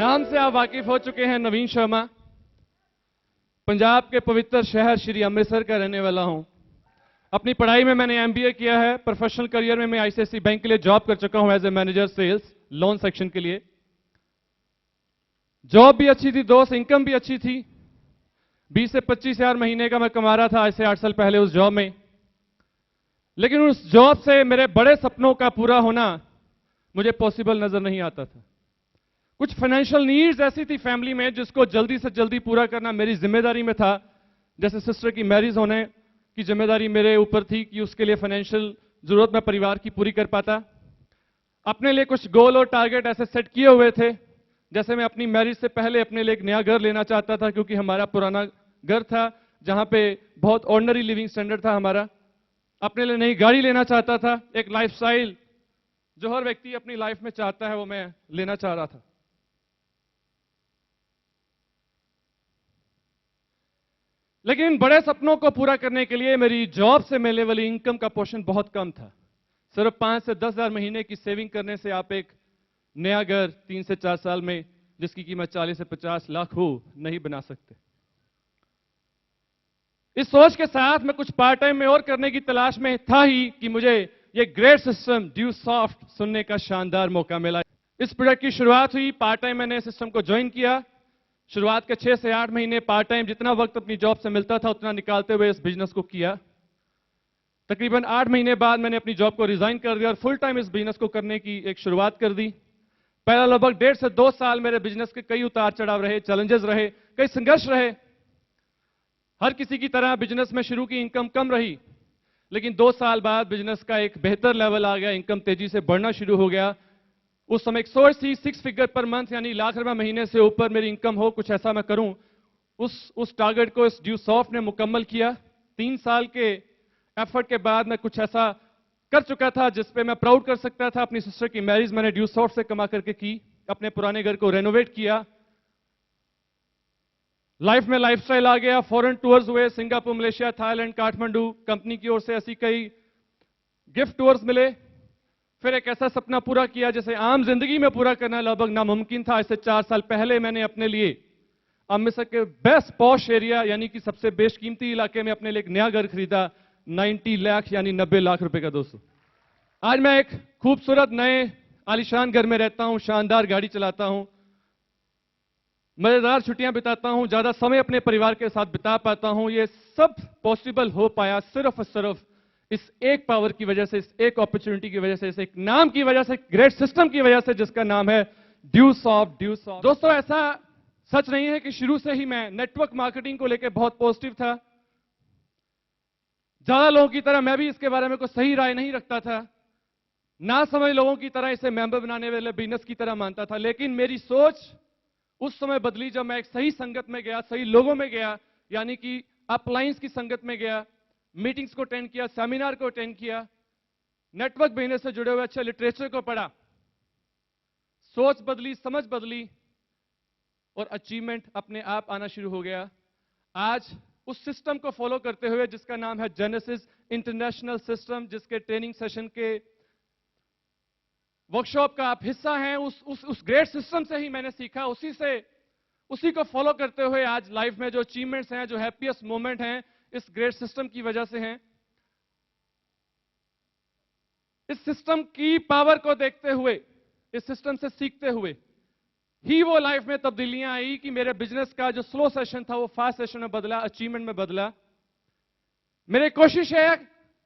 नाम से आप वाकिफ हो चुके हैं, नवीन शर्मा। पंजाब के पवित्र शहर श्री अमृतसर का रहने वाला हूं। अपनी पढ़ाई में मैंने एमबीए किया है। प्रोफेशनल करियर में मैं आईसीआईसीआई बैंक के लिए जॉब कर चुका हूं as a manager sales loan section के लिए। जॉब भी अच्छी थी दोस्त, इनकम भी अच्छी थी। 20 से 25 हजार महीने का मैं कमा रहा था आज से 8 साल पहले उस जॉब में। लेकिन उस जॉब से मेरे बड़े सपनों का पूरा होना मुझे पॉसिबल नजर नहीं आता था। कुछ फाइनेंशियल नीड्स ऐसी थी फैमिली में जिसको जल्दी से जल्दी पूरा करना मेरी जिम्मेदारी में था। जैसे सिस्टर की मैरिज होने की जिम्मेदारी मेरे ऊपर थी कि उसके लिए फाइनेंशियल जरूरत मैं परिवार की पूरी कर पाता। अपने लिए कुछ गोल और टारगेट ऐसे सेट किए हुए थे। जैसे मैं अपनी मैरिज से पहले अपने लिए एक नया घर लेना चाहता था, क्योंकि हमारा पुराना घर था जहां पे बहुत ऑर्डिनरी लिविंग स्टैंडर्ड था हमारा। अपने लिए नई गाड़ी लेना चाहता था। एक लाइफस्टाइल जो हर व्यक्ति अपनी लाइफ में चाहता है वो मैं लेना चाह रहा था। लेकिन बड़े सपनों को पूरा करने के लिए मेरी जॉब से मिलने वाली इनकम का पोर्शन बहुत कम था। सिर्फ 5 से 10 हजार महीने की सेविंग करने से आप एक नया घर 3 से 4 साल में, जिसकी कीमत 40 से 50 लाख हो, नहीं बना सकते। इस सोच के साथ मैं कुछ पार्ट टाइम में और करने की तलाश में था ही कि मुझे ये ग्रेट सिस्टम ड्यू सॉफ्ट सुनने का शानदार मौका मिला। इस प्रोजेक्ट की शुरुआत हुई, पार्ट टाइम मैंने सिस्टम को ज्वाइन किया। शुरुआत के 6 से 8 महीने पार्ट टाइम जितना वक्त अपनी जॉब से मिलता था उतना निकालते हुए इस बिजनेस को किया। तकरीबन 8 महीने बाद मैंने अपनी जॉब को रिजाइन कर दिया और फुल टाइम इस बिजनेस को करने की एक शुरुआत कर दी। पहला लगभग 1.5 से 2 साल मेरे बिजनेस के कई उतार चढ़ाव रहे, चैलेंजेस रहे, कई संघर्ष रहे। हर किसी की तरह बिजनेस में शुरू की इनकम कम रही, लेकिन 2 साल बाद बिजनेस का एक बेहतर लेवल आ गया, इनकम तेजी से बढ़ना शुरू हो गया। उस समय एक सोच थी 6 फिगर पर मंथ, यानी लाख रुपए महीने से ऊपर मेरी इनकम हो, कुछ ऐसा मैं करूं। उस टारगेट को इस ड्यू सॉफ्ट ने मुकम्मल किया। 3 साल के एफर्ट के बाद मैं कुछ ऐसा कर चुका था जिस पे मैं प्राउड कर सकता था। अपनी सिस्टर की मैरिज मैंने ड्यू सॉफ्ट से कमा करके की। अपने पुराने घर को रेनोवेट किया। लाइफ में लाइफस्टाइल आ गया। फॉरेन टूर्स हुए, Singapore, Malaysia, Thailand, Kathmandu. Company की ओर से ऐसी कई गिफ्ट टूर्स मिले। फिर एक ऐसा सपना पूरा किया जिसे आम जिंदगी में पूरा करना लगभग नामुमकिन था। इससे 4 साल पहले मैंने अपने लिए अमृतसर के बेस्ट पॉश एरिया, यानी कि सबसे बेशकीमती इलाके में अपने लिए एक नया घर खरीदा। 90 लाख यानी 90 लाख रुपए का दोस्तों। आज मैं एक खूबसूरत नए आलीशान घर में रहता हूं, शानदार गाड़ी चलाता हूं, मजेदार छुट्टियां बिताता हूं, ज्यादा समय अपने परिवार के साथ बिता पाता हूं। ये सब पॉसिबल हो पाया सिर्फ और सिर्फ इस एक पावर की वजह से, इस एक अपॉर्चुनिटी की वजह से, इस एक नाम की वजह से, ग्रेट सिस्टम की वजह से, जिसका नाम है ड्यू सॉफ्ट। दोस्तों, ऐसा सच नहीं है कि शुरू से ही मैं नेटवर्क मार्केटिंग को लेकर बहुत पॉजिटिव था। ज्यादा लोगों की तरह मैं भी इसके बारे में कोई सही राय नहीं रखता था। ना समझ लोगों की तरह इसे मेंबर बनाने वाले बिजनेस की तरह मानता था। लेकिन मेरी सोच उस समय बदली जब मैं एक सही संगत में गया, सही लोगों में गया, यानी कि अपलाइंस की संगत में गया, मीटिंग्स को अटेंड किया, सेमिनार को अटेंड किया, नेटवर्क बिजनेस से जुड़े हुए अच्छे लिटरेचर को पढ़ा। सोच बदली, समझ बदली और अचीवमेंट अपने आप आना शुरू हो गया। आज उस सिस्टम को फॉलो करते हुए जिसका नाम है जेनेसिस इंटरनेशनल सिस्टम, जिसके ट्रेनिंग सेशन के वर्कशॉप का आप हिस्सा हैं, उस ग्रेट सिस्टम से ही मैंने सीखा। उसी को फॉलो करते हुए आज लाइफ में जो अचीवमेंट्स हैं, जो हैप्पीएस्ट मोमेंट हैं, इस ग्रेट सिस्टम की वजह से हैं। इस सिस्टम की पावर को देखते हुए, इस सिस्टम से सीखते हुए ही वो लाइफ में तब्दीलियां आई कि मेरे बिजनेस का जो स्लो सेशन था वो फास्ट सेशन में बदला, अचीवमेंट में बदला। मेरी कोशिश है,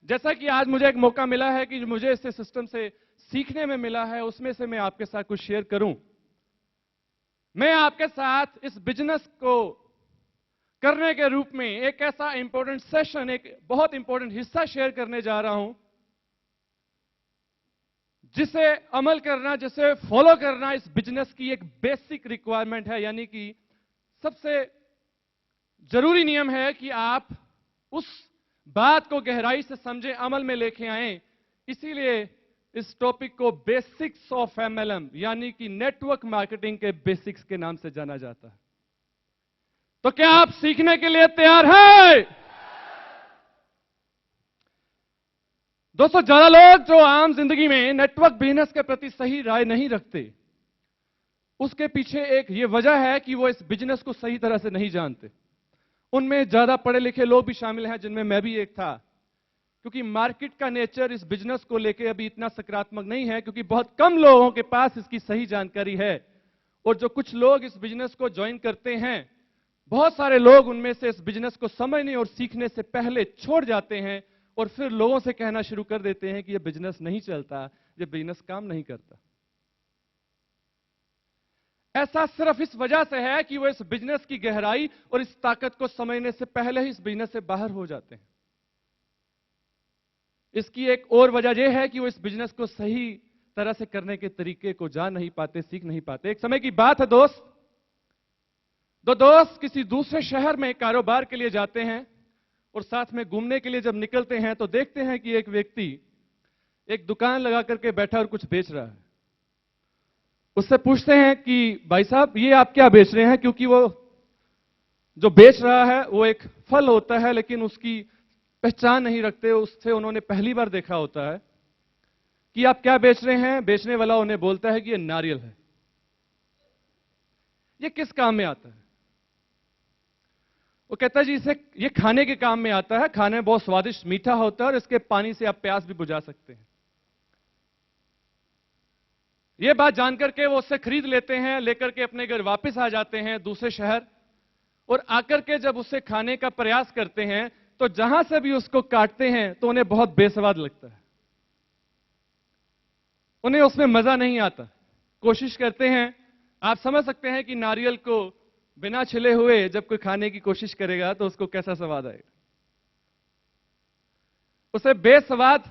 जैसा कि आज मुझे एक मौका मिला है कि मुझे इस सिस्टम से सीखने में मिला है, उसमें से मैं आपके साथ कुछ शेयर करूं। मैं आपके साथ इस बिजनेस को करने के रूप में एक ऐसा इंपॉर्टेंट सेशन, एक बहुत इंपॉर्टेंट हिस्सा शेयर करने जा रहा हूं, जिसे अमल करना, जिसे फॉलो करना इस बिजनेस की एक बेसिक रिक्वायरमेंट है। यानी कि सबसे जरूरी नियम है कि आप उस बात को गहराई से समझें, अमल में लेके आएं। इसीलिए इस टॉपिक को बेसिक्स ऑफ एमएलएम, यानी कि नेटवर्क मार्केटिंग के बेसिक्स के नाम से जाना जाता है। तो क्या आप सीखने के लिए तैयार हैं? दोस्तों, ज्यादा लोग जो आम जिंदगी में नेटवर्क बिजनेस के प्रति सही राय नहीं रखते, उसके पीछे एक ये वजह है कि वो इस बिजनेस को सही तरह से नहीं जानते। उनमें ज्यादा पढ़े लिखे लोग भी शामिल हैं, जिनमें मैं भी एक था, क्योंकि मार्केट का नेचर इस बिजनेस को लेकर अभी इतना सकारात्मक नहीं है, क्योंकि बहुत कम लोगों के पास इसकी सही जानकारी है। और जो कुछ लोग इस बिजनेस को ज्वाइन करते हैं, बहुत सारे लोग उनमें से इस बिजनेस को समझने और सीखने से पहले छोड़ जाते हैं और फिर लोगों से कहना शुरू कर देते हैं कि यह बिजनेस नहीं चलता, यह बिजनेस काम नहीं करता। ऐसा सिर्फ इस वजह से है कि वो इस बिजनेस की गहराई और इस ताकत को समझने से पहले ही इस बिजनेस से बाहर हो जाते हैं। इसकी एक और वजह यह है कि वो इस बिजनेस को सही तरह से करने के तरीके को जान नहीं पाते, सीख नहीं पाते। एक समय की बात है दोस्त, दो दोस्त किसी दूसरे शहर में कारोबार के लिए जाते हैं और साथ में घूमने के लिए जब निकलते हैं तो देखते हैं कि एक व्यक्ति एक दुकान लगा करके बैठा और कुछ बेच रहा है। उससे पूछते हैं कि भाई साहब ये आप क्या बेच रहे हैं, क्योंकि वो जो बेच रहा है वो एक फल होता है, लेकिन उसकी पहचान नहीं रखते। उससे उन्होंने पहली बार देखा होता है कि आप क्या बेच रहे हैं। बेचने वाला उन्हें बोलता है कि ये नारियल है। ये किस काम में आता है? वो कहता है जी इसे ये खाने के काम में आता है, खाने में बहुत स्वादिष्ट मीठा होता है और इसके पानी से आप प्यास भी बुझा सकते हैं। ये बात जानकर के वो उससे खरीद लेते हैं, लेकर के अपने घर वापस आ जाते हैं दूसरे शहर, और आकर के जब उसे खाने का प्रयास करते हैं तो जहां से भी उसको काटते हैं तो उन्हें बहुत बेस्वाद लगता है, उन्हें उसमें मजा नहीं आता। कोशिश करते हैं, आप समझ सकते हैं कि नारियल को बिना छिले हुए जब कोई खाने की कोशिश करेगा तो उसको कैसा स्वाद आएगा। उसे बेस्वाद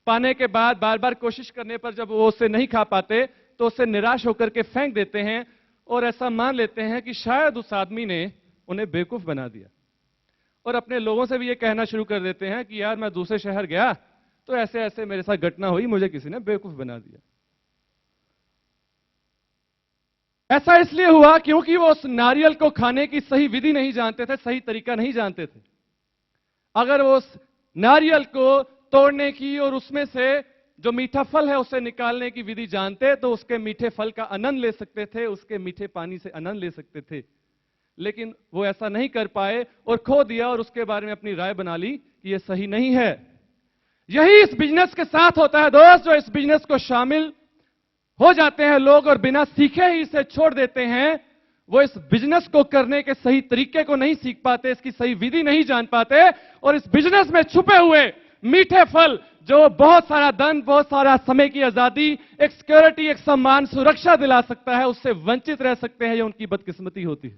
पाने के बाद बार बार कोशिश करने पर जब वो उसे नहीं खा पाते तो उसे निराश होकर के फेंक देते हैं और ऐसा मान लेते हैं कि शायद उस आदमी ने उन्हें बेवकूफ बना दिया, और अपने लोगों से भी ये कहना शुरू कर देते हैं कि यार मैं दूसरे शहर गया तो ऐसे ऐसे मेरे साथ घटना हुई, मुझे किसी ने बेवकूफ बना दिया। ऐसा इसलिए हुआ क्योंकि वो उस नारियल को खाने की सही विधि नहीं जानते थे, सही तरीका नहीं जानते थे। अगर वो उस नारियल को तोड़ने की और उसमें से जो मीठा फल है उसे निकालने की विधि जानते तो उसके मीठे फल का आनंद ले सकते थे, उसके मीठे पानी से आनंद ले सकते थे। लेकिन वो ऐसा नहीं कर पाए और खो दिया और उसके बारे में अपनी राय बना ली कि ये सही नहीं है। यही इस बिजनेस के साथ होता है दोस्त। जो इस बिजनेस को शामिल हो जाते हैं लोग और बिना सीखे ही इसे छोड़ देते हैं, वो इस बिजनेस को करने के सही तरीके को नहीं सीख पाते, इसकी सही विधि नहीं जान पाते, और इस बिजनेस में छुपे हुए मीठे फल जो बहुत सारा धन, बहुत सारा समय की आजादी, एक सिक्योरिटी, एक सम्मान, सुरक्षा दिला सकता है, उससे वंचित रह सकते हैं। ये उनकी बदकिस्मती होती है।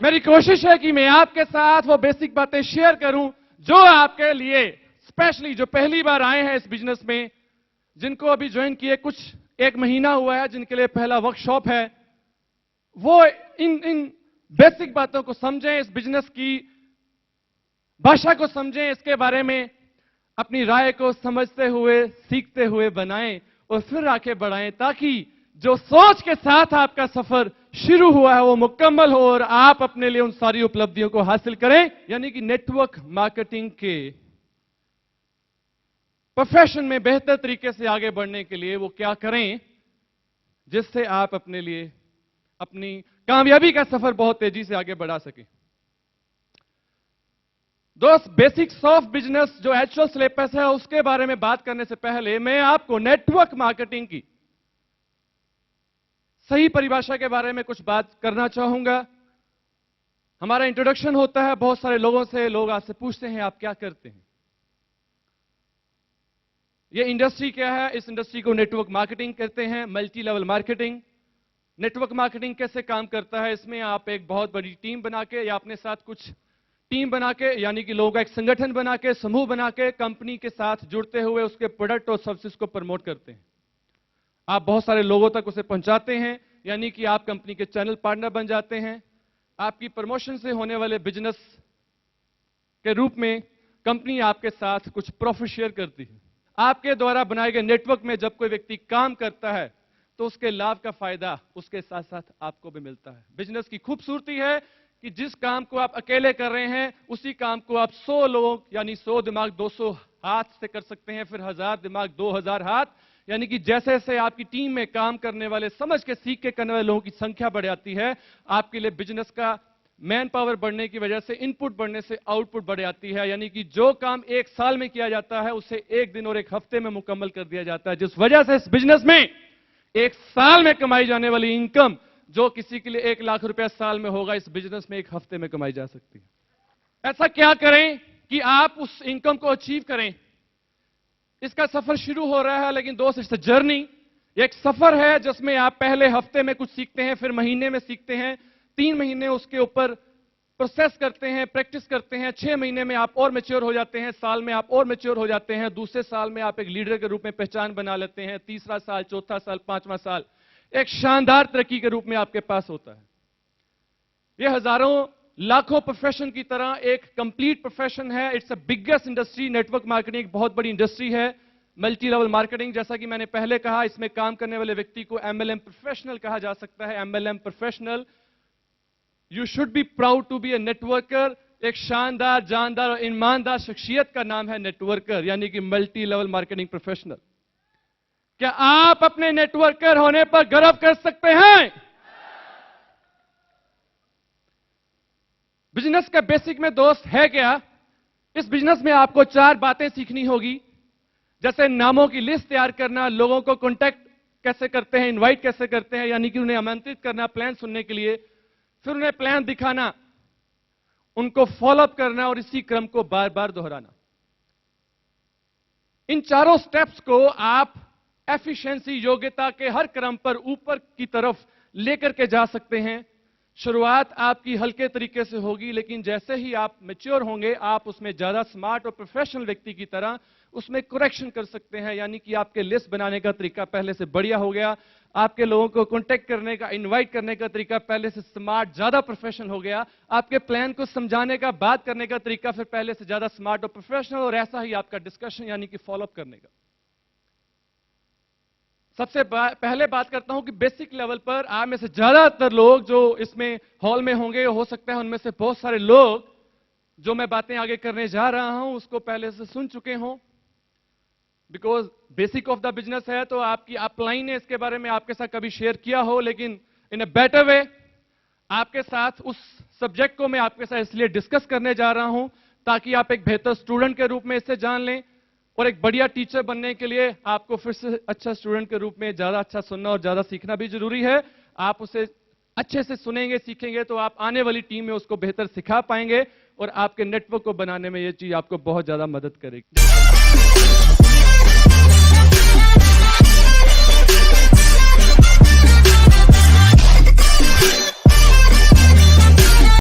मेरी कोशिश है कि मैं आपके साथ वो बेसिक बातें शेयर करूं जो आपके लिए, स्पेशली जो पहली बार आए हैं इस बिजनेस में, जिनको अभी ज्वाइन किए कुछ 1 महीना हुआ है, जिनके लिए पहला वर्कशॉप है, वो इन बेसिक बातों को समझें, इस बिजनेस की भाषा को समझें, इसके बारे में अपनी राय को समझते हुए, सीखते हुए बनाएं और फिर आगे बढ़ाएं, ताकि जो सोच के साथ आपका सफर शुरू हुआ है वो मुकम्मल हो और आप अपने लिए उन सारी उपलब्धियों को हासिल करें। यानी कि नेटवर्क मार्केटिंग के प्रोफेशन में बेहतर तरीके से आगे बढ़ने के लिए वो क्या करें जिससे आप अपने लिए अपनी कामयाबी का सफर बहुत तेजी से आगे बढ़ा सकें। दोस्त, बेसिक्स ऑफ बिजनेस जो एक्चुअल सिलेबस है उसके बारे में बात करने से पहले मैं आपको नेटवर्क मार्केटिंग की सही परिभाषा के बारे में कुछ बात करना चाहूंगा। हमारा इंट्रोडक्शन होता है बहुत सारे लोगों से, लोग आपसे पूछते हैं आप क्या करते हैं, ये इंडस्ट्री क्या है। इस इंडस्ट्री को नेटवर्क मार्केटिंग कहते हैं, multi level marketing. Network marketing कैसे काम करता है, इसमें आप एक बहुत बड़ी टीम बना के या अपने साथ कुछ टीम बना के, यानी कि लोगों का एक संगठन बना के, समूह बना के कंपनी के साथ जुड़ते हुए उसके प्रोडक्ट और सर्विसेज को प्रमोट करते हैं। आप बहुत सारे लोगों तक उसे पहुंचाते हैं, यानी कि आप कंपनी के चैनल पार्टनर बन जाते हैं। आपकी प्रमोशन से होने वाले बिजनेस के रूप में कंपनी आपके साथ कुछ प्रॉफिट शेयर करती है। आपके द्वारा बनाए गए नेटवर्क में जब कोई व्यक्ति काम करता है तो उसके लाभ का फायदा उसके साथ साथ आपको भी मिलता है। बिजनेस की खूबसूरती है कि जिस काम को आप अकेले कर रहे हैं उसी काम को आप 100 लोग यानी 100 दिमाग, 200 हाथ से कर सकते हैं, फिर 1000 दिमाग 2000 हाथ, यानी कि जैसे जैसे आपकी टीम में काम करने वाले, समझ के सीख के करने वाले लोगों की संख्या बढ़ जाती है, आपके लिए बिजनेस का मैन पावर बढ़ने की वजह से, इनपुट बढ़ने से आउटपुट बढ़ जाती है। यानी कि जो काम 1 साल में किया जाता है उसे 1 दिन और 1 हफ्ते में मुकम्मल कर दिया जाता है, जिस वजह से इस बिजनेस में 1 साल में कमाई जाने वाली इनकम जो किसी के लिए 1 लाख रुपया साल में होगा, इस बिजनेस में 1 हफ्ते में कमाई जा सकती है। ऐसा क्या करें कि आप उस इनकम को अचीव करें? इसका सफर शुरू हो रहा है, लेकिन दोस्त इट्स अ जर्नी। एक सफर है जिसमें आप पहले हफ्ते में कुछ सीखते हैं, फिर महीने में सीखते हैं, 3 महीने उसके ऊपर प्रोसेस करते हैं, प्रैक्टिस करते हैं, 6 महीने में आप और मैच्योर हो जाते हैं, साल में आप और मैच्योर हो जाते हैं, दूसरे साल में आप एक लीडर के रूप में पहचान बना लेते हैं, तीसरा साल, चौथा साल, 5वां साल एक शानदार तरक्की के रूप में आपके पास होता है। यह हजारों लाखों प्रोफेशन की तरह एक कंप्लीट प्रोफेशन है। It's a biggest industry. Network marketing एक बहुत बड़ी इंडस्ट्री है। मल्टी लेवल मार्केटिंग, जैसा कि मैंने पहले कहा, इसमें काम करने वाले व्यक्ति को एमएलएम प्रोफेशनल कहा जा सकता है। MLM professional, you should be proud to be a networker. एक शानदार, जानदार और ईमानदार शख्सियत का नाम है नेटवर्कर, यानी कि मल्टी लेवल मार्केटिंग प्रोफेशनल। क्या आप अपने नेटवर्कर होने पर गर्व कर सकते हैं? बिजनेस का बेसिक में दोस्त है क्या? इस बिजनेस में आपको 4 बातें सीखनी होगी, जैसे नामों की लिस्ट तैयार करना, लोगों को कांटेक्ट कैसे करते हैं, इनवाइट कैसे करते हैं, यानी कि उन्हें आमंत्रित करना प्लान सुनने के लिए, फिर उन्हें प्लान दिखाना, उनको फॉलोअप करना और इसी क्रम को बार बार दोहराना। इन चारों स्टेप्स को आप एफिशिएंसी, योग्यता के हर क्रम पर ऊपर की तरफ लेकर के जा सकते हैं। शुरुआत आपकी हल्के तरीके से होगी, लेकिन जैसे ही आप मैच्योर होंगे, आप उसमें ज्यादा स्मार्ट और प्रोफेशनल व्यक्ति की तरह उसमें करेक्शन कर सकते हैं। यानी कि आपके लिस्ट बनाने का तरीका पहले से बढ़िया हो गया, आपके लोगों को कांटेक्ट करने का, इनवाइट करने का तरीका पहले से स्मार्ट, ज्यादा प्रोफेशनल हो गया, आपके प्लान को समझाने का, बात करने का तरीका फिर पहले से ज्यादा स्मार्ट और प्रोफेशनल, और ऐसा ही आपका डिस्कशन यानी कि फॉलोअप करने का। सबसे पहले बात करता हूं कि बेसिक लेवल पर आप में से ज्यादातर लोग जो इसमें हॉल में होंगे, हो सकता है उनमें से बहुत सारे लोग जो मैं बातें आगे करने जा रहा हूं उसको पहले से सुन चुके हों, because basic of the business है, तो आपकी अपलाइन ने इसके बारे में आपके साथ कभी शेयर किया हो, लेकिन इन ए बेटर वे आपके साथ उस सब्जेक्ट को मैं आपके साथ इसलिए डिस्कस करने जा रहा हूं ताकि आप एक बेहतर स्टूडेंट के रूप में इससे जान लें, और एक बढ़िया टीचर बनने के लिए आपको फिर से अच्छा स्टूडेंट के रूप में ज्यादा अच्छा सुनना और ज्यादा सीखना भी जरूरी है। आप उसे अच्छे से सुनेंगे, सीखेंगे, तो आप आने वाली टीम में उसको बेहतर सिखा पाएंगे और आपके नेटवर्क को बनाने में यह चीज आपको बहुत ज्यादा मदद करेगी।